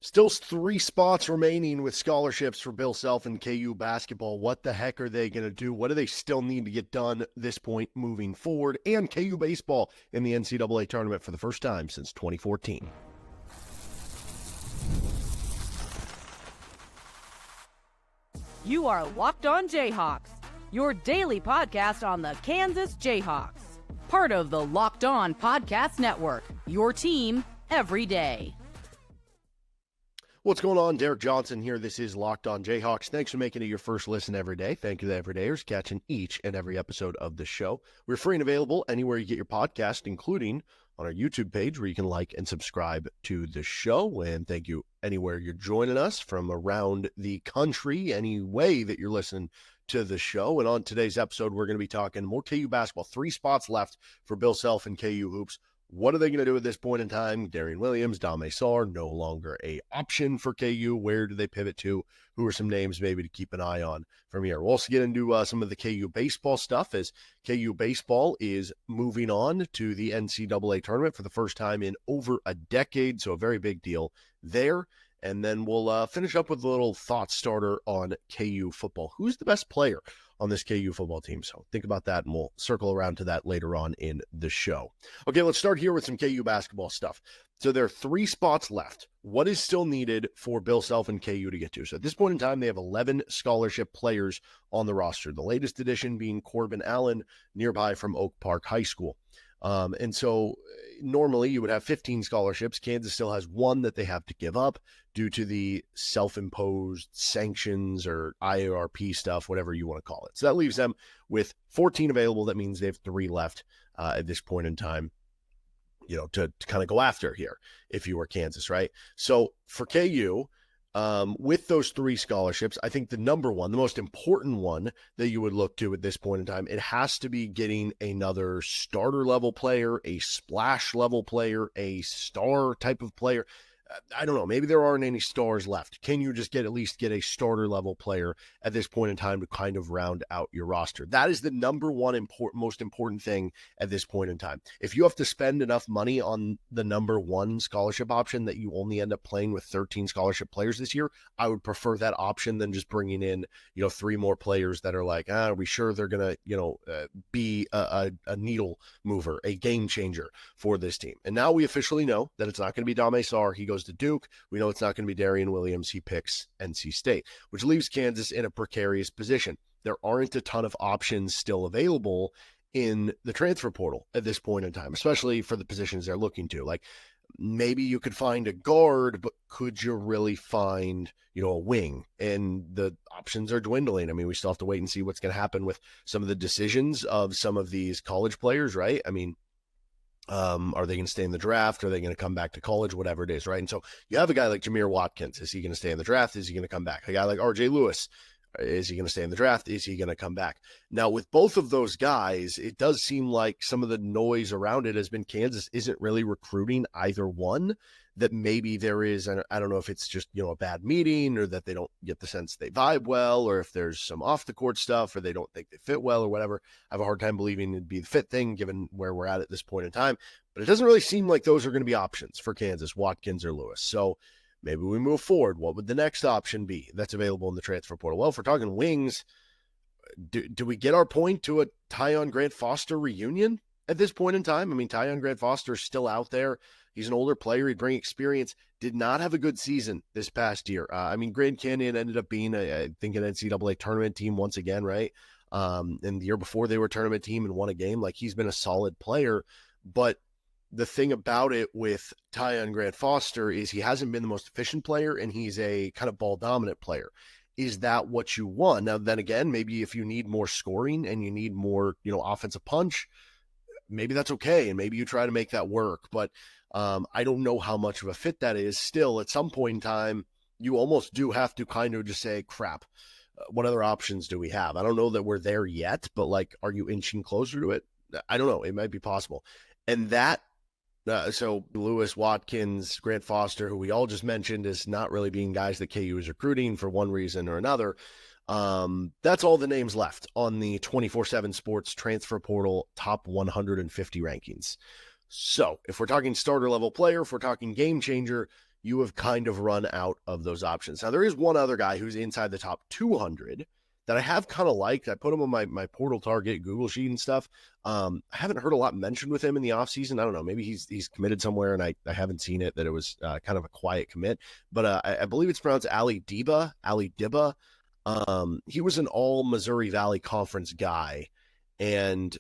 Still 3 spots remaining with scholarships for Bill Self and KU basketball. What the heck are they going to do? What do they still need to get done at this point moving forward? And KU baseball in the NCAA tournament for the first time since 2014. You are Locked On Jayhawks, your daily podcast on the Kansas Jayhawks. Part of the Locked On Podcast Network, your team every day. What's going on? Derek Johnson here. This is Locked On Jayhawks. Thanks for making it your first listen every day. Thank you to the everydayers catching each and every episode of the show. We're free and available anywhere you get your podcast, including on our YouTube page where you can like and subscribe to the show. And thank you anywhere you're joining us from around the country, any way that you're listening to the show. And on today's episode, we're going to be talking more KU basketball. 3 spots left for Bill Self and KU hoops. What are they going to do at this point in time? Darian Williams, Dame Sarr, no longer a option for KU. Where do they pivot to? Who are some names maybe to keep an eye on from here? We'll also get into some of the KU baseball stuff as KU baseball is moving on to the NCAA tournament for the first time in over a decade, so a very big deal there. And then we'll finish up with a little thought starter on KU football. Who's the best player on this KU football team? So think about that, and we'll circle around to that later on in the show. Okay, let's start here with some KU basketball stuff. So there are 3 spots left. What is still needed for Bill Self and KU to get to? So at this point in time, they have 11 scholarship players on the roster, the latest addition being Corbin Allen, nearby from Oak Park High School. And so normally you would have 15 scholarships. Kansas still has 1 that they have to give up due to the self-imposed sanctions or IARP stuff, whatever you want to call it. So that leaves them with 14 available. That means they have 3 left at this point in time, you know, to kind of go after here if you were Kansas, right? So for KU, with those 3 scholarships, I think the number one, the most important one that you would look to at this point in time, it has to be getting another starter level player, a splash level player, a star type of player. I don't know. Maybe there aren't any stars left. Can you just at least get a starter level player at this point in time to kind of round out your roster? That is the number one most important thing at this point in time. If you have to spend enough money on the number 1 scholarship option that you only end up playing with 13 scholarship players this year, I would prefer that option than just bringing in, 3 more players that are like, are we sure they're going to, be a needle mover, a game changer for this team? And now we officially know that it's not going to be Dame Sarr. He goes to Duke. We know it's not going to be Darian Williams. He picks NC State, which leaves Kansas in a precarious position. There aren't a ton of options still available in the transfer portal at this point in time, especially for the positions they're looking to. Like maybe you could find a guard, but could you really find, a wing? And the options are dwindling. I mean, we still have to wait and see what's going to happen with some of the decisions of some of these college players, right? I mean, are they going to stay in the draft? Are they going to come back to college? Whatever it is, right? And so you have a guy like Jameer Watkins. Is he going to stay in the draft? Is he going to come back? A guy like RJ Lewis. Is he going to stay in the draft? Is he going to come back? Now, with both of those guys, it does seem like some of the noise around it has been Kansas isn't really recruiting either one. That maybe there is, I don't know if it's just, a bad meeting or that they don't get the sense they vibe well, or if there's some off the court stuff or they don't think they fit well or whatever. I have a hard time believing it'd be the fit thing given where we're at this point in time, but it doesn't really seem like those are going to be options for Kansas, Watkins or Lewis. So maybe we move forward. What would the next option be that's available in the transfer portal? Well, if we're talking wings, do we get our point to a Tyon Grant Foster reunion at this point in time? I mean, Tyon Grant Foster is still out there. He's an older player. He'd bring experience. Did not have a good season this past year. Grand Canyon ended up being, I think, an NCAA tournament team once again, right? And the year before they were a tournament team and won a game. Like, he's been a solid player. But the thing about it with Tyon Grant Foster is he hasn't been the most efficient player, and he's a kind of ball-dominant player. Is that what you want? Now, then again, maybe if you need more scoring and you need more, offensive punch, maybe that's okay, and maybe you try to make that work. But I don't know how much of a fit that is. Still, at some point in time, you almost do have to kind of just say, crap, what other options do we have? I don't know that we're there yet, but like, are you inching closer to it? I don't know. It might be possible. And that, so Lewis, Watkins, Grant Foster, who we all just mentioned, is not really being guys that KU is recruiting for one reason or another. That's all the names left on the 24/7 Sports Transfer Portal Top 150 rankings. So if we're talking starter level player, if we're talking game changer, you have kind of run out of those options. Now, there is one other guy who's inside the top 200 that I have kind of liked. I put him on my portal target Google sheet and stuff. I haven't heard a lot mentioned with him in the offseason. I don't know. Maybe he's committed somewhere and I haven't seen it, that it was kind of a quiet commit. But I believe it's pronounced Ali Dibba. He was an all Missouri Valley Conference guy. And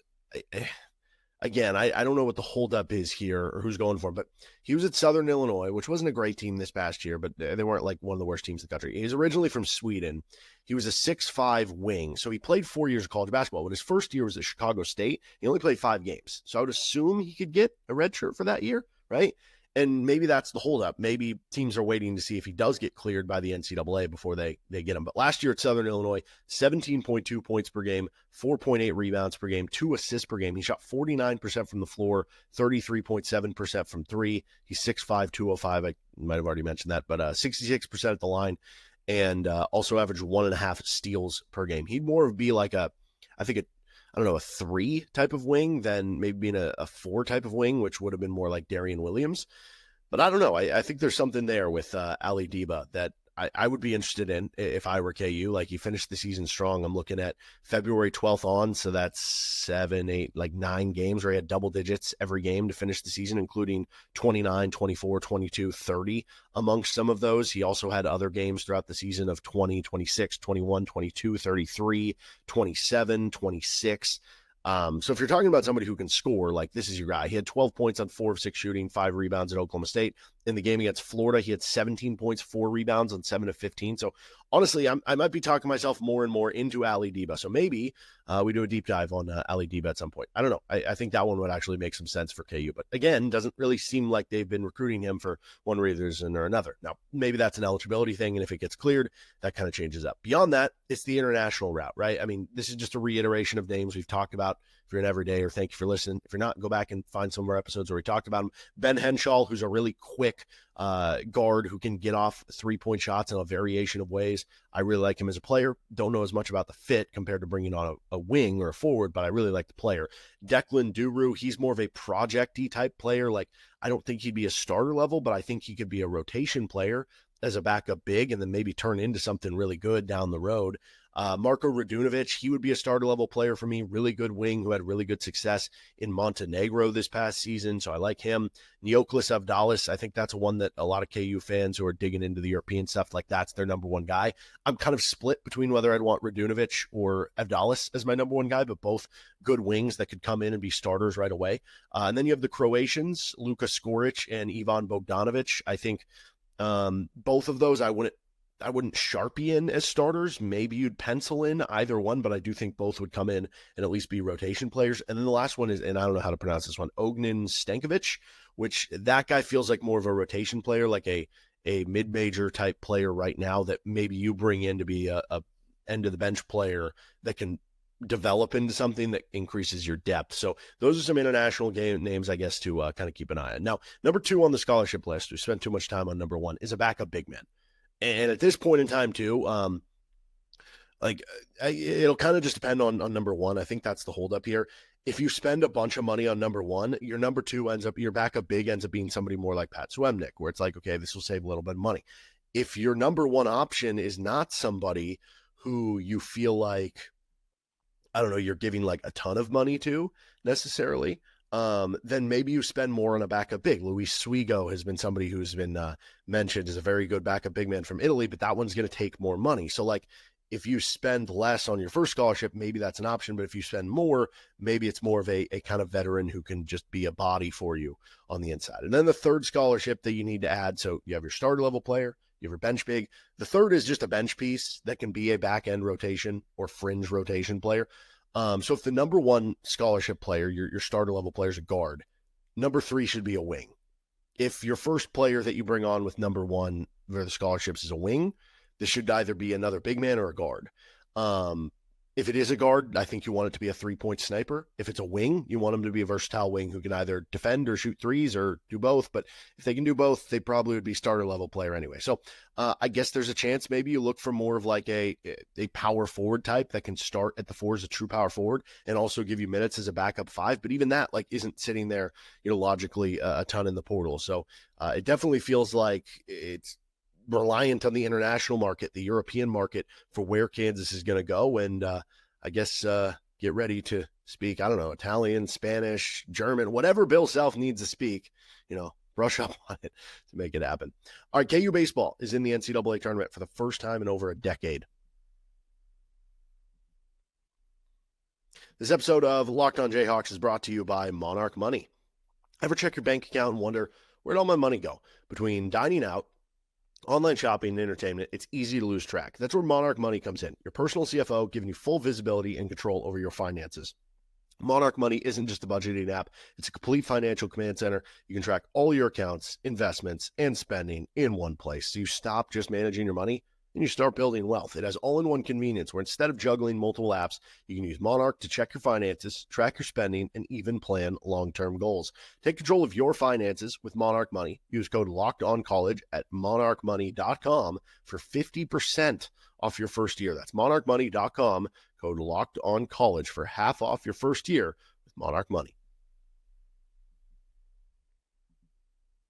again, I don't know what the holdup is here or who's going for him, but he was at Southern Illinois, which wasn't a great team this past year, but they weren't like one of the worst teams in the country. He's originally from Sweden. He was a 6'5" wing. So he played 4 years of college basketball, but his first year was at Chicago State. He only played 5 games. So I would assume he could get a red shirt for that year, right? And maybe that's the holdup. Maybe teams are waiting to see if he does get cleared by the NCAA before they get him. But last year at Southern Illinois, 17.2 points per game, 4.8 rebounds per game, 2 assists per game. He shot 49% from the floor, 33.7% from three. He's 6'5", 205. I might have already mentioned that, but 66% at the line, and also averaged 1.5 steals per game. He'd more be like a 3 type of wing than maybe being a 4 type of wing, which would have been more like Darian Williams. But I don't know. I think there's something there with Ali Dibba that I would be interested in if I were KU. Like, he finished the season strong. I'm looking at February 12th on, so that's 7, 8, 9 games where he had double digits every game to finish the season, including 29, 24, 22, 30 amongst some of those. He also had other games throughout the season of 20, 26, 21, 22, 33, 27, 26. So if you're talking about somebody who can score, like, this is your guy. He had 12 points on 4 of 6 shooting, 5 rebounds at Oklahoma State. In the game against Florida, he had 17 points, 4 rebounds on 7 of 15. So honestly, I might be talking myself more and more into Ali Dibba. So maybe we do a deep dive on Ali Dibba at some point. I don't know. I think that one would actually make some sense for KU. But again, doesn't really seem like they've been recruiting him for one reason or another. Now, maybe that's an eligibility thing, and if it gets cleared, that kind of changes up. Beyond that, it's the international route, right? I mean, this is just a reiteration of names we've talked about. If you're an everyday, or thank you for listening. If you're not, go back and find some of our episodes where we talked about him. Ben Henshaw, who's a really quick guard who can get off 3-point shots in a variation of ways. I really like him as a player. Don't know as much about the fit compared to bringing on a wing or a forward, but I really like the player. Declan Duru, he's more of a project-y type player. Like, I don't think he'd be a starter level, but I think he could be a rotation player as a backup big and then maybe turn into something really good down the road. Marko Radunovic, he would be a starter level player for me. Really good wing who had really good success in Montenegro this past season, so I like him. Neoklis Avdalas, I think that's one that a lot of KU fans who are digging into the European stuff, like, that's their number one guy. I'm kind of split between whether I'd want Radunovic or Avdalas as my number one guy, but both good wings that could come in and be starters right away. And then you have the Croatians, Luka Skoric and Ivan Bogdanovic. I think both of those I wouldn't Sharpie in as starters. Maybe you'd pencil in either one, but I do think both would come in and at least be rotation players. And then the last one is, and I don't know how to pronounce this one, Ognin Stankovic, which that guy feels like more of a rotation player, like a mid-major type player right now that maybe you bring in to be a end of the bench player that can develop into something that increases your depth. So those are some international names, I guess, to kind of keep an eye on. Now, number 2 on the scholarship list, we spent too much time on number 1, is a backup big man. And at this point in time, too, it'll kind of just depend on number 1. I think that's the holdup here. If you spend a bunch of money on number 1, your number 2 your backup big ends up being somebody more like Pat Swemnick, where it's like, okay, this will save a little bit of money. If your number 1 option is not somebody who you feel like, I don't know, you're giving like a ton of money to necessarily, then maybe you spend more on a backup big. Luis Swigo has been somebody who's been mentioned as a very good backup big man from Italy, but that one's going to take more money. So, like, if you spend less on your first scholarship, maybe that's an option. But if you spend more, maybe it's more of a kind of veteran who can just be a body for you on the inside. And then the third scholarship that you need to add, so you have your starter level player, you have your bench big. The third is just a bench piece that can be a back end rotation or fringe rotation player. So if the number 1 scholarship player, your starter level player, is a guard, number 3 should be a wing. If your first player that you bring on with number 1 for the scholarships is a wing, this should either be another big man or a guard. If it is a guard, I think you want it to be a three-point sniper. If it's a wing, you want him to be a versatile wing who can either defend or shoot threes or do both. But if they can do both, they probably would be starter-level player anyway. So I guess there's a chance maybe you look for more of like a power forward type that can start at the four as a true power forward and also give you minutes as a backup five. But even that like isn't sitting there, logically a ton in the portal. So it definitely feels like it's reliant on the international market, the European market, for where Kansas is going to go. And I guess get ready to speak, I don't know, Italian, Spanish, German, whatever Bill Self needs to speak, brush up on it to make it happen. All right, KU baseball is in the NCAA tournament for the first time in over a decade. This episode of Locked on Jayhawks is brought to you by Monarch Money. Ever check your bank account and wonder, where'd all my money go? Between dining out, online shopping, and entertainment, it's easy to lose track. That's where Monarch Money comes in. Your personal CFO giving you full visibility and control over your finances. Monarch Money isn't just a budgeting app. It's a complete financial command center. You can track all your accounts, investments, and spending in one place. So you stop just managing your money and you start building wealth. It has all-in-one convenience where instead of juggling multiple apps, you can use Monarch to check your finances, track your spending, and even plan long-term goals. Take control of your finances with Monarch Money. Use code LOCKEDONCollege at monarchmoney.com for 50% off your first year. That's monarchmoney.com, code LOCKEDONCollege for half off your first year with Monarch Money.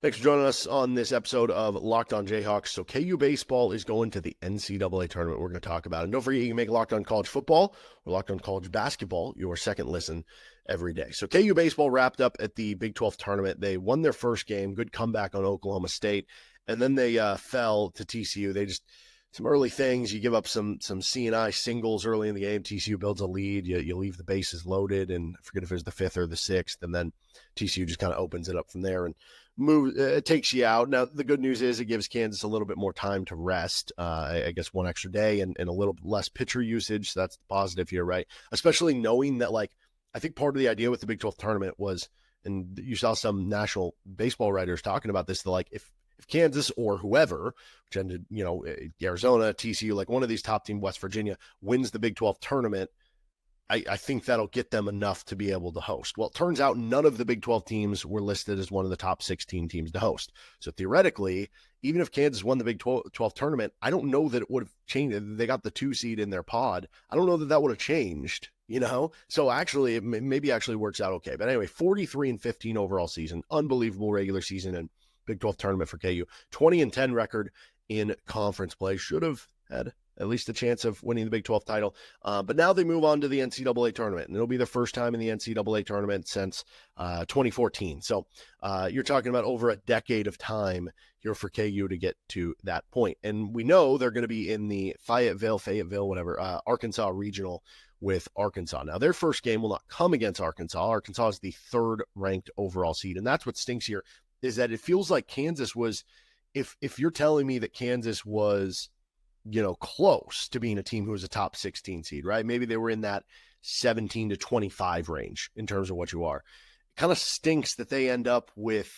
Thanks for joining us on this episode of Locked on Jayhawks. So KU baseball is going to the NCAA tournament. We're going to talk about it. And don't forget, you can make Locked on College football or Locked on College basketball your second listen every day. So KU baseball wrapped up at the Big 12 tournament. They won their first game, good comeback on Oklahoma State, and then they fell to TCU. They just, some early things, you give up some C&I singles early in the game. TCU builds a lead. You leave the bases loaded, and I forget if it was the fifth or the sixth, and then TCU just kind of opens it up from there and it takes you out. Now, the good news is it gives Kansas a little bit more time to rest. I guess one extra day and a little less pitcher usage. So that's the positive here, right? Especially knowing that, like, I think part of the idea with the Big 12 tournament was, and you saw some national baseball writers talking about this, that like if Kansas or whoever, which ended, Arizona, TCU, like one of these top team, West Virginia, wins the Big 12 tournament, I think that'll get them enough to be able to host. Well, it turns out none of the Big 12 teams were listed as one of the top 16 teams to host. So theoretically, even if Kansas won the Big 12 tournament, I don't know that it would have changed. They got the 2 seed in their pod. I don't know that would have changed, So actually, it maybe actually works out okay. But anyway, 43-15 overall season, unbelievable regular season and Big 12 tournament for KU. 20-10 record in conference play. Should have had at least a chance of winning the Big 12 title. But now they move on to the NCAA tournament, and it'll be the first time in the NCAA tournament since 2014. So you're talking about over a decade of time here for KU to get to that point. And we know they're going to be in the Fayetteville, Arkansas regional with Arkansas. Now, their first game will not come against Arkansas. Arkansas is the third-ranked overall seed, and that's what stinks here, is that it feels like Kansas was, if you're telling me that Kansas was close to being a team who was a top 16 seed, right? Maybe they were in that 17 to 25 range in terms of what you are. It kind of stinks that they end up with,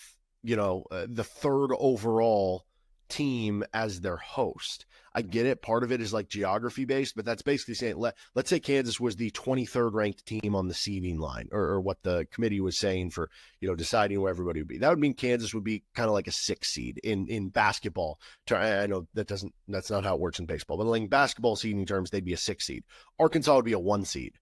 the third overall team as their host. I get it. Part of it is like geography based, but that's basically saying, let's say Kansas was the 23rd ranked team on the seeding line, or what the committee was saying for, deciding where everybody would be. That would mean Kansas would be kind of like a 6 seed in basketball. I know that's not how it works in baseball, but in basketball seeding terms, they'd be a 6 seed. Arkansas would be a 1 seed.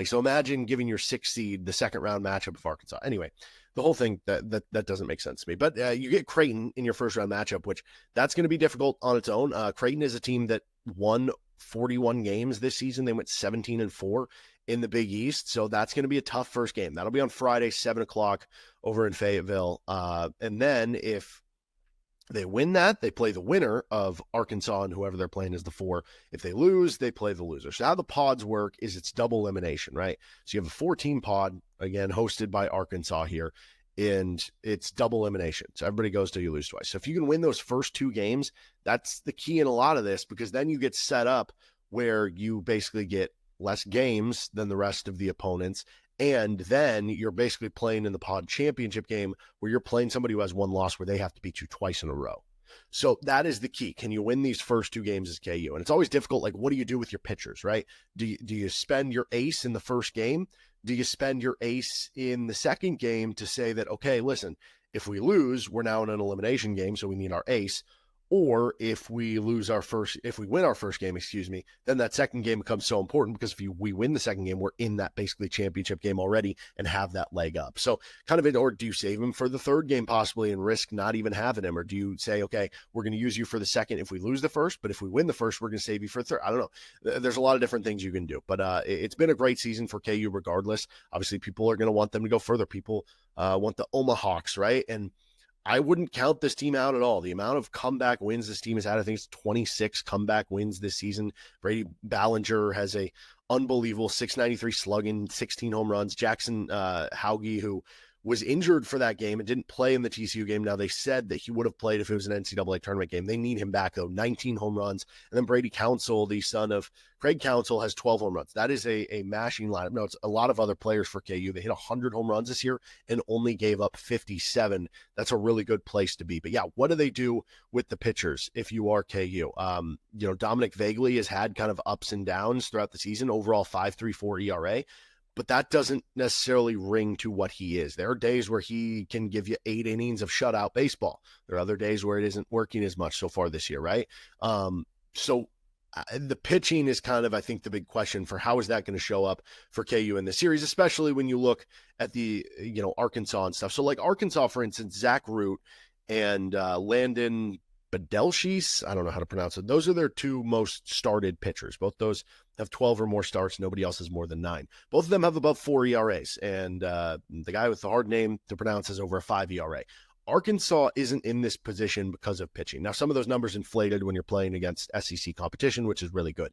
So imagine giving your 6 seed the second round matchup of Arkansas. Anyway, the whole thing that doesn't make sense to me. But you get Creighton in your first round matchup, which that's going to be difficult on its own. Creighton is a team that won 41 games this season. They went 17-4 in the Big East. So that's going to be a tough first game. That'll be on Friday, 7:00 over in Fayetteville. And then if they win that, they play the winner of Arkansas and whoever they're playing is the 4. If they lose, they play the loser. So how the pods work is it's double elimination, right? So you have a 4-team pod, again, hosted by Arkansas here, and it's double elimination. So everybody goes till you lose twice. So if you can win those first 2 games, that's the key in a lot of this, because then you get set up where you basically get less games than the rest of the opponents. And then you're basically playing in the pod championship game where you're playing somebody who has 1 loss where they have to beat you twice in a row. So that is the key. Can you win these first 2 games as KU? And it's always difficult. Like, what do you do with your pitchers, right? Do you spend your ace in the first game? Do you spend your ace in the second game to say that, okay, listen, if we lose, we're now in an elimination game, so we need our ace. Or if we win our first game, then that second game becomes so important because if we win the second game, we're in that basically championship game already and have that leg up. So kind of, or do you save him for the third game possibly and risk not even having him? Or do you say, okay, we're going to use you for the second if we lose the first, but if we win the first, we're going to save you for the third? I don't know. There's a lot of different things you can do, but it's been a great season for KU regardless. Obviously, people are going to want them to go further. People want the Omahawks, right? And I wouldn't count this team out at all. The amount of comeback wins this team has had, I think it's 26 comeback wins this season. Brady Ballinger has a unbelievable 693 slugging, 16 home runs. Jackson Hauge, who was injured for that game and didn't play in the TCU game. Now, they said that he would have played if it was an NCAA tournament game. They need him back, though. 19 home runs. And then Brady Council, the son of Craig Council, has 12 home runs. That is a mashing lineup. No, it's a lot of other players for KU. They hit 100 home runs this year and only gave up 57. That's a really good place to be. But, yeah, what do they do with the pitchers if you are KU? Dominic Vagley has had kind of ups and downs throughout the season. Overall, 5.34 ERA. But that doesn't necessarily ring to what he is. There are days where he can give you 8 innings of shutout baseball. There are other days where it isn't working as much so far this year, right? So the pitching is kind of, I think, the big question for how is that going to show up for KU in the series, especially when you look at the, Arkansas and stuff. So like Arkansas, for instance, Zach Root and Landon Bedelshis, I don't know how to pronounce it. Those are their 2 most started pitchers. Both those have 12 or more starts. Nobody else has more than 9. Both of them have above 4 ERAs. And the guy with the hard name to pronounce has over a 5 ERA. Arkansas isn't in this position because of pitching. Now, some of those numbers inflated when you're playing against SEC competition, which is really good.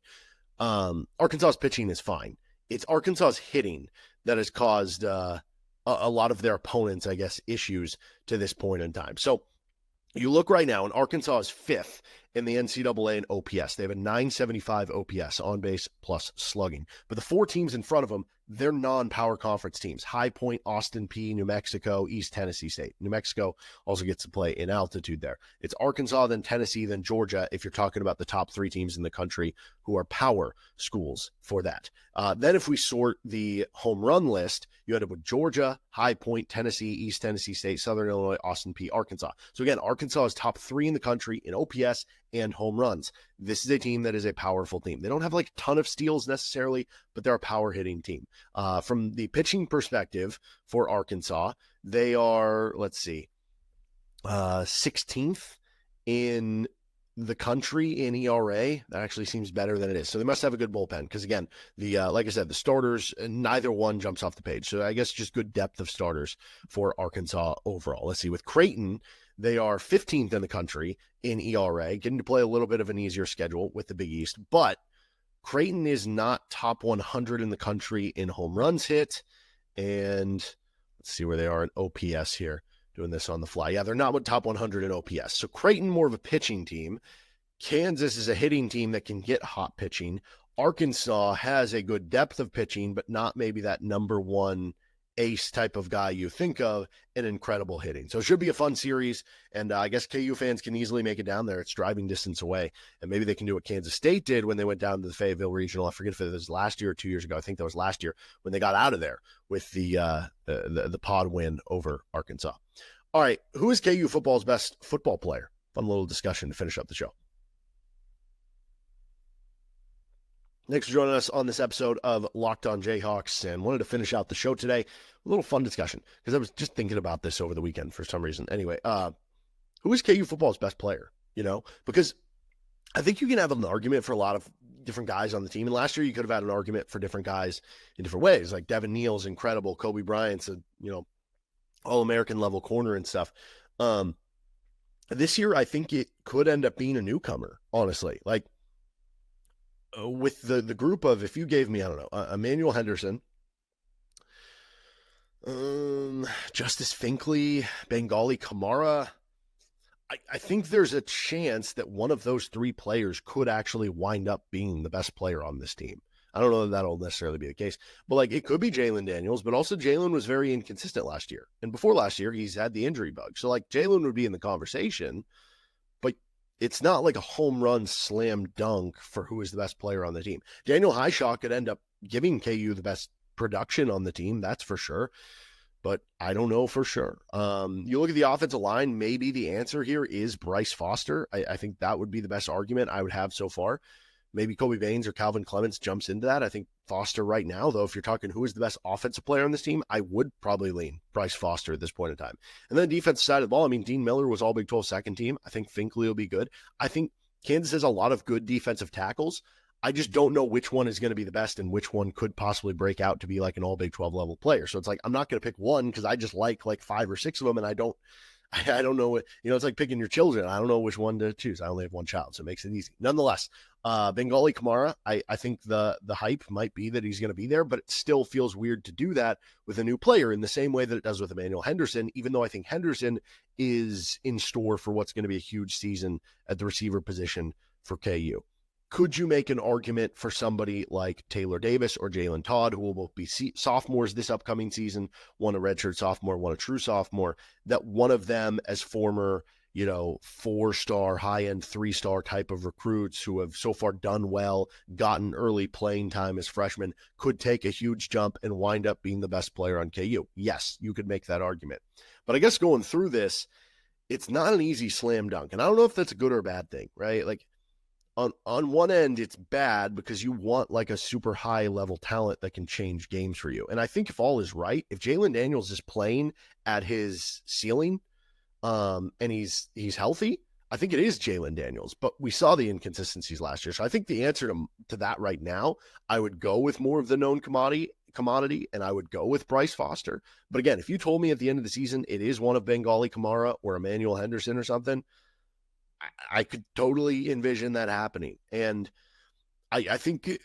Arkansas's pitching is fine. It's Arkansas's hitting that has caused a lot of their opponents, I guess, issues to this point in time. So you look right now, and Arkansas is 5th in the NCAA in OPS. They have a 975 OPS, on base plus slugging. But the 4 teams in front of them, they're non-power conference teams. High Point, Austin P, New Mexico, East Tennessee State. New Mexico also gets to play in altitude there. It's Arkansas, then Tennessee, then Georgia, if you're talking about the top 3 teams in the country who are power schools for that. Then if we sort the home run list, you end up with Georgia, High Point, Tennessee, East Tennessee State, Southern Illinois, Austin P, Arkansas. So again, Arkansas is top 3 in the country in OPS and home runs. This is a team that is a powerful team. They don't have like a ton of steals necessarily, but they're a power hitting team. From the pitching perspective for Arkansas, they are, 16th in the country in ERA. That actually seems better than it is. So they must have a good bullpen because, again, like I said, the starters, neither one jumps off the page. So I guess just good depth of starters for Arkansas overall. Let's see. With Creighton, they are 15th in the country in ERA, getting to play a little bit of an easier schedule with the Big East. But Creighton is not top 100 in the country in home runs hit. And let's see where they are in OPS here. Doing this on the fly. Yeah, they're not top 100 in OPS. So Creighton, more of a pitching team. Kansas is a hitting team that can get hot pitching. Arkansas has a good depth of pitching, but not maybe that number 1 ace type of guy you think of, and incredible hitting. So it should be a fun series, and I guess KU fans can easily make it down there. It's driving distance away, and maybe they can do what Kansas State did when they went down to the Fayetteville Regional. I forget if it was last year or 2 years ago. I think that was last year when they got out of there with the pod win over Arkansas. All right, who is KU football's best football player? Fun little discussion to finish up the show. Thanks for joining us on this episode of Locked On Jayhawks, and wanted to finish out the show today with a little fun discussion because I was just thinking about this over the weekend for some reason. Anyway, who is KU football's best player? Because I think you can have an argument for a lot of different guys on the team, and last year you could have had an argument for different guys in different ways. Like Devin Neal's incredible, Kobe Bryant's a All-American level corner and stuff. This year I think it could end up being a newcomer, honestly. Like, with the group of, if you gave me, I don't know, Emmanuel Henderson, Justice Finkley, Bangally Kamara, I think there's a chance that one of those 3 players could actually wind up being the best player on this team. I don't know that that'll necessarily be the case, but like it could be Jalon Daniels, but also Jalon was very inconsistent last year. And before last year, he's had the injury bug. So like Jalon would be in the conversation, but it's not like a home run slam dunk for who is the best player on the team. Daniel Hishaw could end up giving KU the best production on the team, that's for sure. But I don't know for sure. You look at the offensive line, maybe the answer here is Bryce Foster. I think that would be the best argument I would have so far. Maybe Kobe Baines or Calvin Clements jumps into that. I think Foster right now, though, if you're talking who is the best offensive player on this team, I would probably lean Bryce Foster at this point in time. And then defensive side of the ball, I mean, Dean Miller was all Big 12 second team. I think Finkley will be good. I think Kansas has a lot of good defensive tackles. I just don't know which one is going to be the best and which one could possibly break out to be like an all Big 12 level player. So it's like, I'm not going to pick one because I just like 5 or 6 of them. And I don't know what, it's like picking your children. I don't know which one to choose. I only have one child, so it makes it easy. Nonetheless, Bangally Kamara, I think the hype might be that he's going to be there, but it still feels weird to do that with a new player in the same way that it does with Emmanuel Henderson, even though I think Henderson is in store for what's going to be a huge season at the receiver position for KU. Could you make an argument for somebody like Taylor Davis or Jalen Todd, who will both be sophomores this upcoming season, one a redshirt sophomore, one a true sophomore, that one of them as former, 4-star, high-end 3-star type of recruits who have so far done well, gotten early playing time as freshmen, could take a huge jump and wind up being the best player on KU? Yes, you could make that argument. But I guess going through this, it's not an easy slam dunk. And I don't know if that's a good or a bad thing, right? Like, on one end, it's bad because you want like a super high level talent that can change games for you. And I think if all is right, if Jalon Daniels is playing at his ceiling, and he's healthy, I think it is Jalon Daniels. But we saw the inconsistencies last year. So I think the answer to that right now, I would go with more of the known commodity, and I would go with Bryce Foster. But again, if you told me at the end of the season it is one of Bangally Kamara or Emmanuel Henderson or something, I could totally envision that happening. And I think,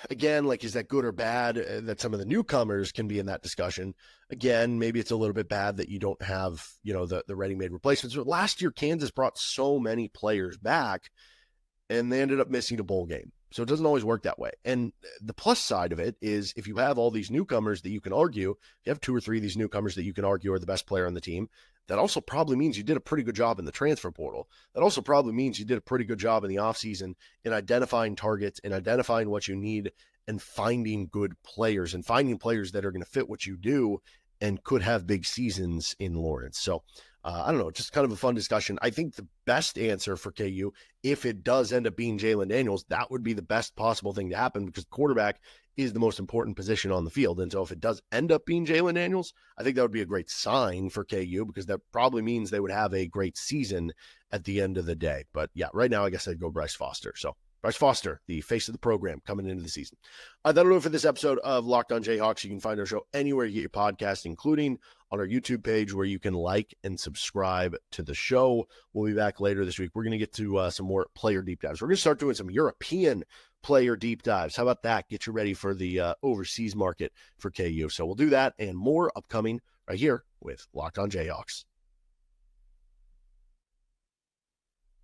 again, like, is that good or bad that some of the newcomers can be in that discussion? Again, maybe it's a little bit bad that you don't have, the ready-made replacements. But last year, Kansas brought so many players back, and they ended up missing a bowl game. So it doesn't always work that way. And the plus side of it is if you have all these newcomers that you can argue, if you have 2 or 3 of these newcomers that you can argue are the best player on the team, that also probably means you did a pretty good job in the transfer portal. That also probably means you did a pretty good job in the offseason in identifying targets and identifying what you need and finding good players and finding players that are going to fit what you do and could have big seasons in Lawrence. So I don't know, just kind of a fun discussion. I think the best answer for KU, if it does end up being Jalon Daniels, that would be the best possible thing to happen because quarterback is the most important position on the field. And so if it does end up being Jalon Daniels, I think that would be a great sign for KU because that probably means they would have a great season at the end of the day. But yeah, right now I guess I'd go Bryce Foster. So Bryce Foster, the face of the program coming into the season. That'll do it for this episode of Locked on Jayhawks. You can find our show anywhere you get your podcast, including on our YouTube page where you can like and subscribe to the show. We'll be back later this week. We're going to get to some more player deep dives. We're going to start doing some European player deep dives. How about that? Get you ready for the overseas market for KU. So we'll do that and more upcoming right here with Locked on Jayhawks.